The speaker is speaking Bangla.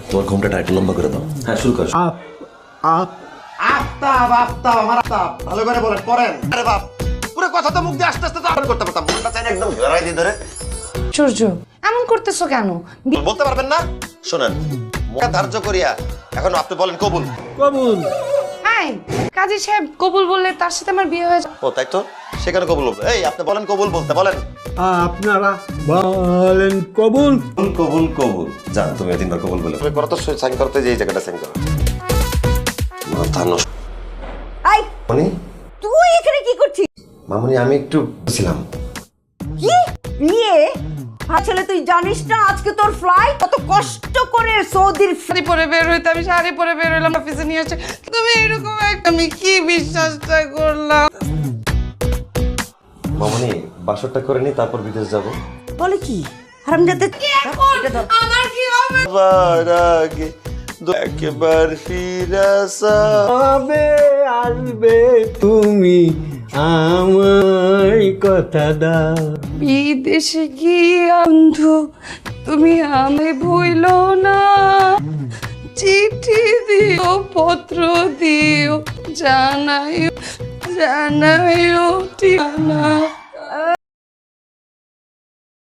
তোমার ঘুমটা একটু লম্বা করে দাও। হ্যাঁ, শুরু করো। আফতাব আফতাব আমার আফতাব ভালো করে বলেন পড়েন। আরে বাপ, পুরো কথা তো মুখ দিয়ে আস্তে আস্তে তো আর করতে পারতাম, মনটা চাই একদম ঘেরাই দিয়ে ধরে। সূর্য এমন করতেছো কেন? বলতে পারবেন না? শোনেন, মুখে ধার্য করিয়া এখন আপনি বলেন কবুল। কবুল। হাই কাজী সাহেব, কবুল বললে তার সাথে আমার বিয়ে হয়ে যাবে। ও তাই তো, সেখানে কবুল বলবো। এই আপনি বলেন কবুল বলতে, বলেন আপনারা বলেন কবুল। কবুল কবুল। যান তুমি তিনবার কবুল বলে করো তো, সাইন করতে যে এই জায়গাটা সাইন করো। মাথা নষ্ট। আই মামনি, তুই এখানে কি করছিস? মামনি আমি একটু ছিলাম। কি বিয়ে? আসলে তুই জানিস না আজকে তোর ফ্লাইট, কত কষ্ট করে সৌদির শাড়ি পরে বের হইতে, আমি শাড়ি পরে বের হইলাম অফিসে নিয়ে আসছে, তুমি এরকম একটা, আমি কি বিশ্বাসটা করলাম? মামনি বাসরটা করে নি, তারপর বিদেশ যাব। বলে কি হারামজাদা। আমার কি হবে? আগে একবার ফিরাসা কবে আসবে তুমি আমায় কথা দাও। বিদেশে গিয়ে বন্ধু তুমি আমায় ভুইলো না, চিঠি দিও পত্র দিও, জানাইও ঠিকানা।